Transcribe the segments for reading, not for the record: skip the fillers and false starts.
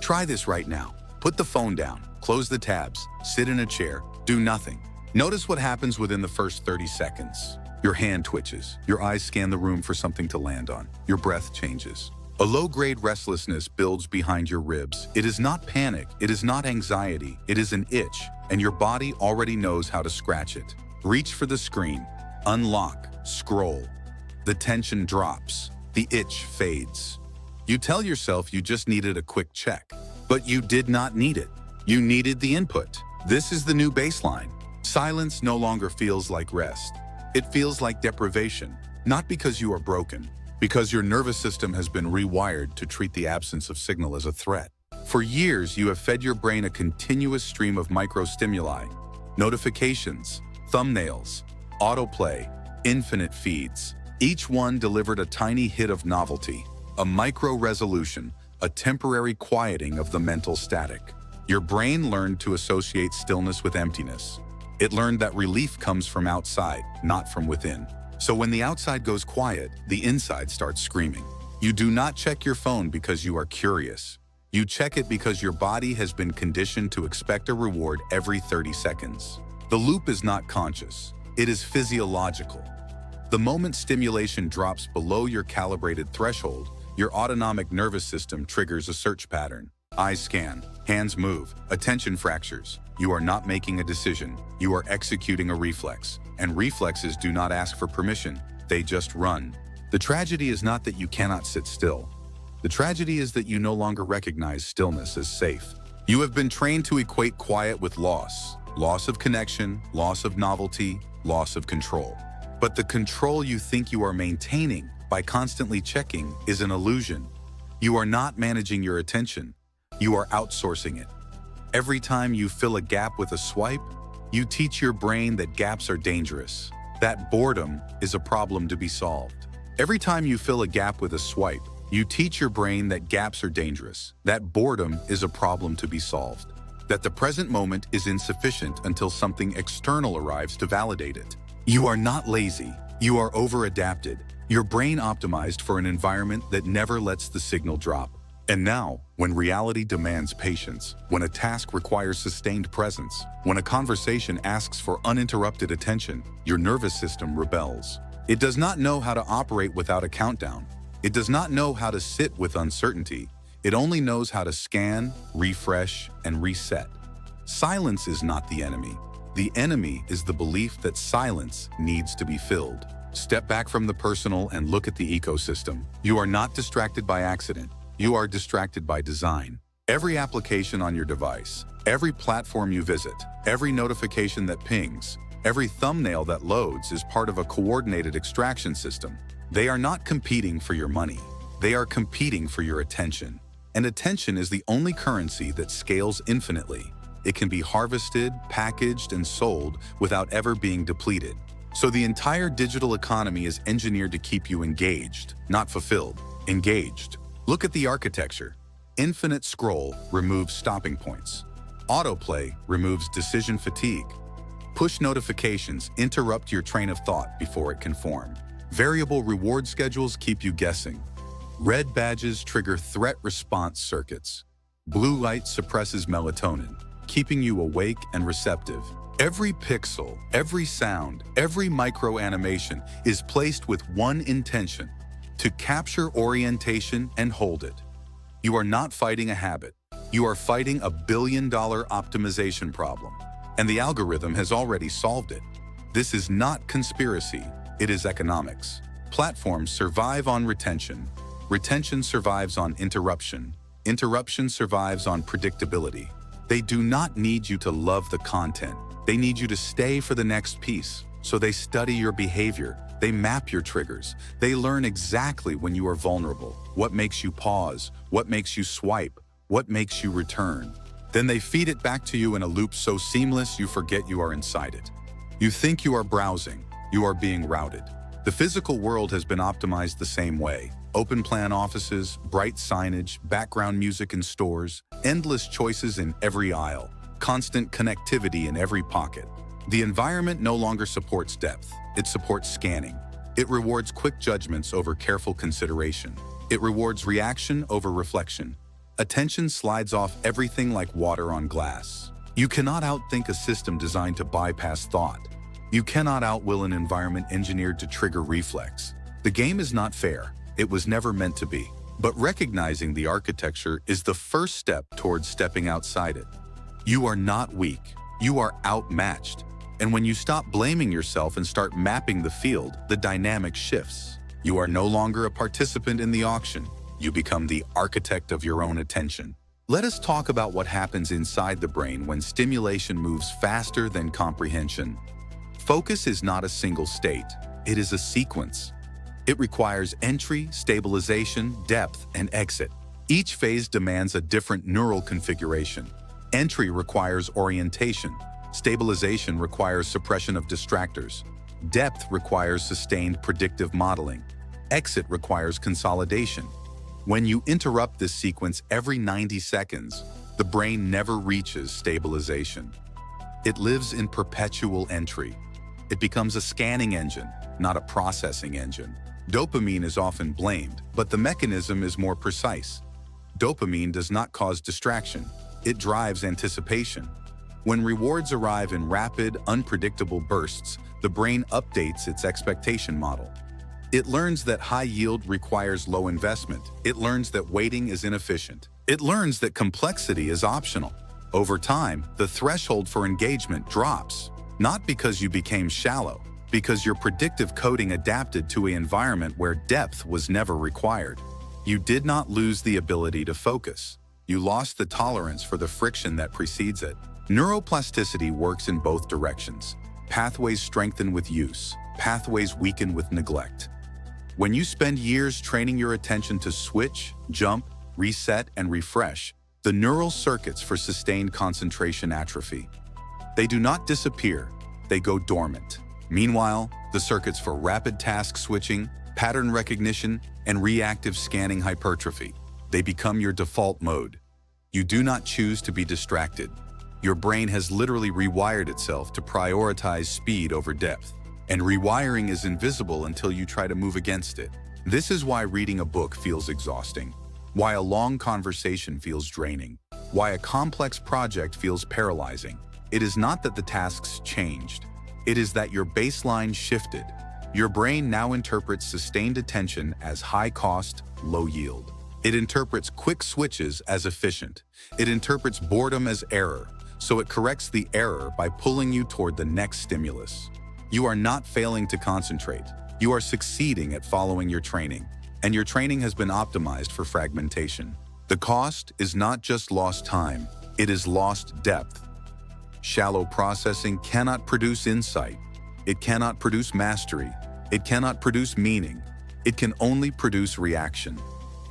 Try this right now. Put the phone down, close the tabs, sit in a chair, do nothing. Notice what happens within the first 30 seconds. Your hand twitches, your eyes scan the room for something to land on, your breath changes. A low-grade restlessness builds behind your ribs. It is not panic, it is not anxiety, it is an itch, and your body already knows how to scratch it. Reach for the screen, unlock, scroll. The tension drops, the itch fades. You tell yourself you just needed a quick check, but you did not need it. You needed the input. This is the new baseline. Silence no longer feels like rest. It feels like deprivation, not because you are broken, because your nervous system has been rewired to treat the absence of signal as a threat. For years, you have fed your brain a continuous stream of microstimuli, notifications, thumbnails, autoplay, infinite feeds. Each one delivered a tiny hit of novelty, a micro-resolution, a temporary quieting of the mental static. Your brain learned to associate stillness with emptiness. It learned that relief comes from outside, not from within. So when the outside goes quiet, the inside starts screaming. You do not check your phone because you are curious. You check it because your body has been conditioned to expect a reward every 30 seconds. The loop is not conscious. It is physiological. The moment stimulation drops below your calibrated threshold, your autonomic nervous system triggers a search pattern. Eyes scan, hands move, attention fractures. You are not making a decision. You are executing a reflex. And reflexes do not ask for permission. They just run. The tragedy is not that you cannot sit still. The tragedy is that you no longer recognize stillness as safe. You have been trained to equate quiet with loss. Loss of connection, loss of novelty, loss of control. But the control you think you are maintaining by constantly checking is an illusion. You are not managing your attention. You are outsourcing it. Every time you fill a gap with a swipe, you teach your brain that gaps are dangerous. That boredom is a problem to be solved. Every time you fill a gap with a swipe, you teach your brain that gaps are dangerous. That boredom is a problem to be solved. That the present moment is insufficient until something external arrives to validate it. You are not lazy. You are over-adapted. Your brain optimized for an environment that never lets the signal drop. And now, when reality demands patience, when a task requires sustained presence, when a conversation asks for uninterrupted attention, your nervous system rebels. It does not know how to operate without a countdown. It does not know how to sit with uncertainty. It only knows how to scan, refresh, and reset. Silence is not the enemy. The enemy is the belief that silence needs to be filled. Step back from the personal and look at the ecosystem. You are not distracted by accident. You are distracted by design. Every application on your device, every platform you visit, every notification that pings, every thumbnail that loads is part of a coordinated extraction system. They are not competing for your money. They are competing for your attention. And attention is the only currency that scales infinitely. It can be harvested, packaged, and sold without ever being depleted. So the entire digital economy is engineered to keep you engaged, not fulfilled. Engaged. Look at the architecture. Infinite scroll removes stopping points. Autoplay removes decision fatigue. Push notifications interrupt your train of thought before it can form. Variable reward schedules keep you guessing. Red badges trigger threat response circuits. Blue light suppresses melatonin, keeping you awake and receptive. Every pixel, every sound, every micro animation is placed with one intention: to capture orientation and hold it. You are not fighting a habit. You are fighting a billion-dollar optimization problem, and the algorithm has already solved it. This is not conspiracy, it is economics. Platforms survive on retention. Retention survives on interruption. Interruption survives on predictability. They do not need you to love the content. They need you to stay for the next piece. So they study your behavior. They map your triggers. They learn exactly when you are vulnerable, what makes you pause, what makes you swipe, what makes you return. Then they feed it back to you in a loop so seamless you forget you are inside it. You think you are browsing. You are being routed. The physical world has been optimized the same way. Open plan offices, bright signage, background music in stores, endless choices in every aisle, constant connectivity in every pocket. The environment no longer supports depth. It supports scanning. It rewards quick judgments over careful consideration. It rewards reaction over reflection. Attention slides off everything like water on glass. You cannot outthink a system designed to bypass thought. You cannot outwill an environment engineered to trigger reflex. The game is not fair. It was never meant to be. But recognizing the architecture is the first step towards stepping outside it. You are not weak. You are outmatched. And when you stop blaming yourself and start mapping the field, the dynamic shifts. You are no longer a participant in the auction. You become the architect of your own attention. Let us talk about what happens inside the brain when stimulation moves faster than comprehension. Focus is not a single state. It is a sequence. It requires entry, stabilization, depth, and exit. Each phase demands a different neural configuration. Entry requires orientation. Stabilization requires suppression of distractors. Depth requires sustained predictive modeling. Exit requires consolidation. When you interrupt this sequence every 90 seconds, the brain never reaches stabilization. It lives in perpetual entry. It becomes a scanning engine, not a processing engine. Dopamine is often blamed, but the mechanism is more precise. Dopamine does not cause distraction. It drives anticipation. When rewards arrive in rapid, unpredictable bursts, the brain updates its expectation model. It learns that high yield requires low investment. It learns that waiting is inefficient. It learns that complexity is optional. Over time, the threshold for engagement drops, not because you became shallow, because your predictive coding adapted to an environment where depth was never required. You did not lose the ability to focus. You lost the tolerance for the friction that precedes it. Neuroplasticity works in both directions. Pathways strengthen with use. Pathways weaken with neglect. When you spend years training your attention to switch, jump, reset, and refresh, the neural circuits for sustained concentration atrophy. They do not disappear, they go dormant. Meanwhile, the circuits for rapid task switching, pattern recognition, and reactive scanning hypertrophy. They become your default mode. You do not choose to be distracted. Your brain has literally rewired itself to prioritize speed over depth. And rewiring is invisible until you try to move against it. This is why reading a book feels exhausting, why a long conversation feels draining, why a complex project feels paralyzing. It is not that the tasks changed. It is that your baseline shifted. Your brain now interprets sustained attention as high cost, low yield. It interprets quick switches as efficient. It interprets boredom as error, so it corrects the error by pulling you toward the next stimulus. You are not failing to concentrate. You are succeeding at following your training, and your training has been optimized for fragmentation. The cost is not just lost time, it is lost depth. Shallow processing cannot produce insight. It cannot produce mastery. It cannot produce meaning. It can only produce reaction.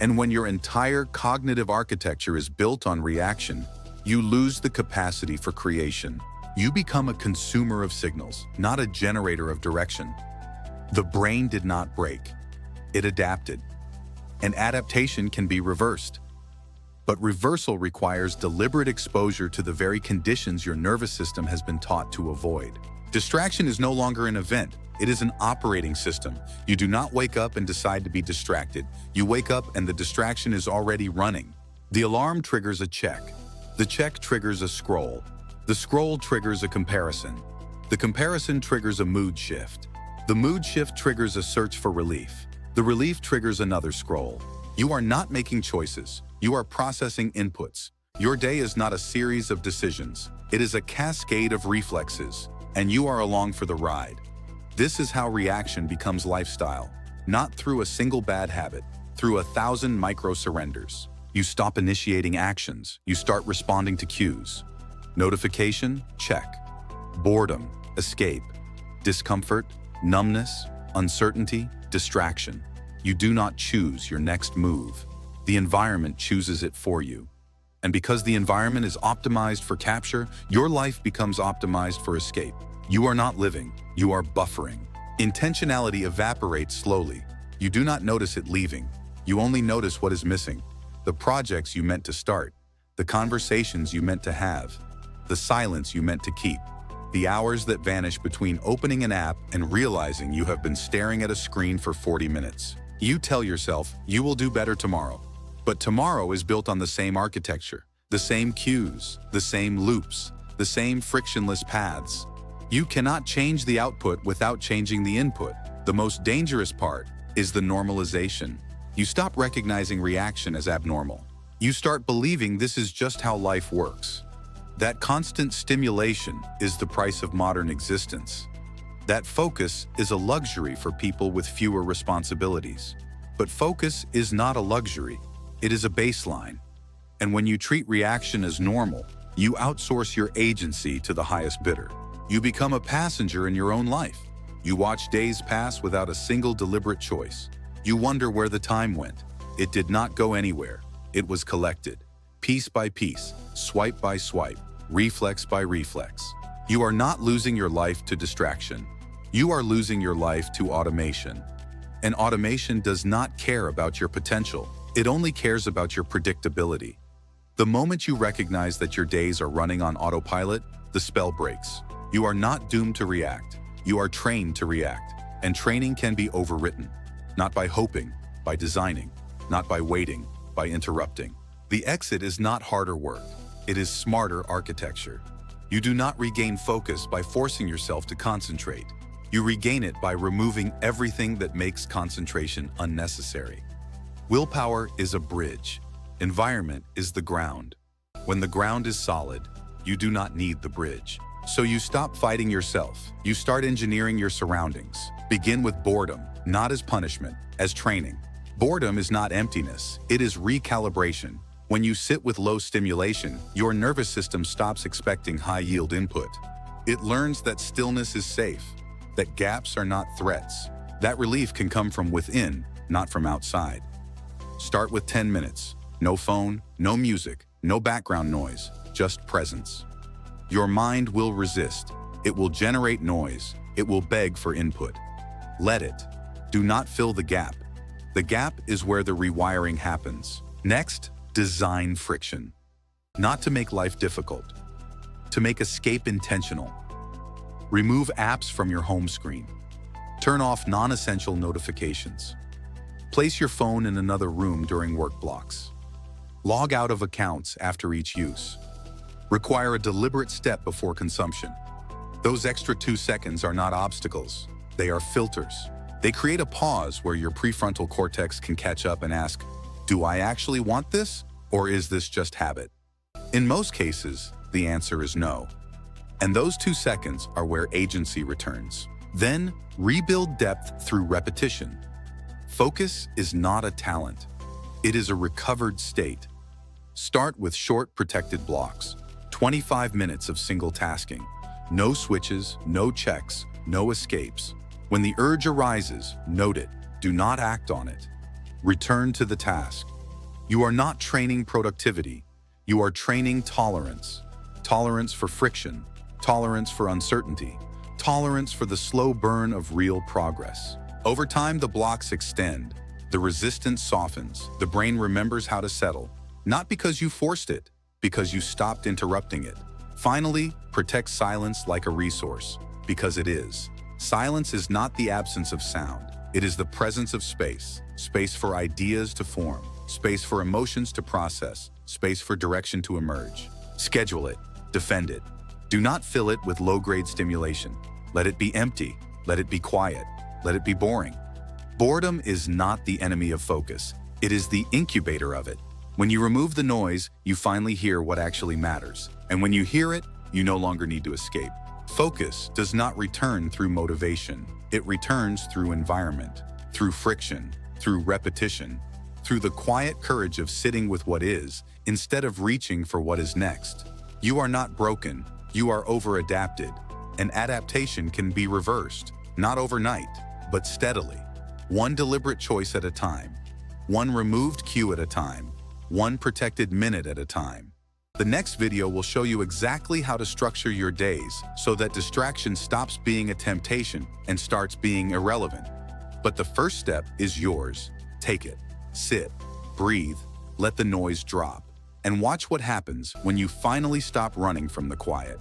And when your entire cognitive architecture is built on reaction, you lose the capacity for creation. You become a consumer of signals, not a generator of direction. The brain did not break. It adapted. And adaptation can be reversed. But reversal requires deliberate exposure to the very conditions your nervous system has been taught to avoid. Distraction is no longer an event. It is an operating system. You do not wake up and decide to be distracted. You wake up and the distraction is already running. The alarm triggers a check. The check triggers a scroll. The scroll triggers a comparison. The comparison triggers a mood shift. The mood shift triggers a search for relief. The relief triggers another scroll. You are not making choices. You are processing inputs. Your day is not a series of decisions. It is a cascade of reflexes, and you are along for the ride. This is how reaction becomes lifestyle, not through a single bad habit, through 1,000 micro-surrenders. You stop initiating actions. You start responding to cues. Notification? Check. Boredom? Escape. Discomfort? Numbness? Uncertainty? Distraction. You do not choose your next move. The environment chooses it for you. And because the environment is optimized for capture, your life becomes optimized for escape. You are not living, you are buffering. Intentionality evaporates slowly. You do not notice it leaving. You only notice what is missing. The projects you meant to start, the conversations you meant to have, the silence you meant to keep, the hours that vanish between opening an app and realizing you have been staring at a screen for 40 minutes. You tell yourself, you will do better tomorrow. But tomorrow is built on the same architecture, the same cues, the same loops, the same frictionless paths. You cannot change the output without changing the input. The most dangerous part is the normalization. You stop recognizing reaction as abnormal. You start believing this is just how life works. That constant stimulation is the price of modern existence. That focus is a luxury for people with fewer responsibilities. But focus is not a luxury. It is a baseline. And when you treat reaction as normal, you outsource your agency to the highest bidder. You become a passenger in your own life. You watch days pass without a single deliberate choice. You wonder where the time went. It did not go anywhere. It was collected, piece by piece, swipe by swipe, reflex by reflex. You are not losing your life to distraction. You are losing your life to automation. And automation does not care about your potential. It only cares about your predictability. The moment you recognize that your days are running on autopilot, the spell breaks. You are not doomed to react. You are trained to react. And training can be overwritten. Not by hoping, by designing. Not by waiting, by interrupting. The exit is not harder work. It is smarter architecture. You do not regain focus by forcing yourself to concentrate. You regain it by removing everything that makes concentration unnecessary. Willpower is a bridge. Environment is the ground. When the ground is solid, you do not need the bridge. So you stop fighting yourself. You start engineering your surroundings. Begin with boredom, not as punishment, as training. Boredom is not emptiness, it is recalibration. When you sit with low stimulation, your nervous system stops expecting high-yield input. It learns that stillness is safe, that gaps are not threats. That relief can come from within, not from outside. Start with 10 minutes. No phone, no music, no background noise, just presence. Your mind will resist. It will generate noise. It will beg for input. Let it. Do not fill the gap. The gap is where the rewiring happens. Next, design friction. Not to make life difficult, to make escape intentional. Remove apps from your home screen. Turn off non-essential notifications. Place your phone in another room during work blocks. Log out of accounts after each use. Require a deliberate step before consumption. Those extra 2 seconds are not obstacles. They are filters. They create a pause where your prefrontal cortex can catch up and ask, do I actually want this, or is this just habit? In most cases, the answer is no. And those 2 seconds are where agency returns. Then, rebuild depth through repetition. Focus is not a talent. It is a recovered state. Start with short, protected blocks. 25 minutes of single tasking. No switches, no checks, no escapes. When the urge arises, note it. Do not act on it. Return to the task. You are not training productivity. You are training tolerance. Tolerance for friction. Tolerance for uncertainty. Tolerance for the slow burn of real progress. Over time, the blocks extend. The resistance softens. The brain remembers how to settle. Not because you forced it, because you stopped interrupting it. Finally, protect silence like a resource, because it is. Silence is not the absence of sound. It is the presence of space. Space for ideas to form. Space for emotions to process. Space for direction to emerge. Schedule it. Defend it. Do not fill it with low-grade stimulation. Let it be empty. Let it be quiet. Let it be boring. Boredom is not the enemy of focus. It is the incubator of it. When you remove the noise, you finally hear what actually matters. And when you hear it, you no longer need to escape. Focus does not return through motivation. It returns through environment, through friction, through repetition, through the quiet courage of sitting with what is instead of reaching for what is next. You are not broken. You are over-adapted. And adaptation can be reversed, not overnight, but steadily. One deliberate choice at a time. One removed cue at a time. One protected minute at a time. The next video will show you exactly how to structure your days so that distraction stops being a temptation and starts being irrelevant. But the first step is yours. Take it. Sit. Breathe. Let the noise drop. And watch what happens when you finally stop running from the quiet.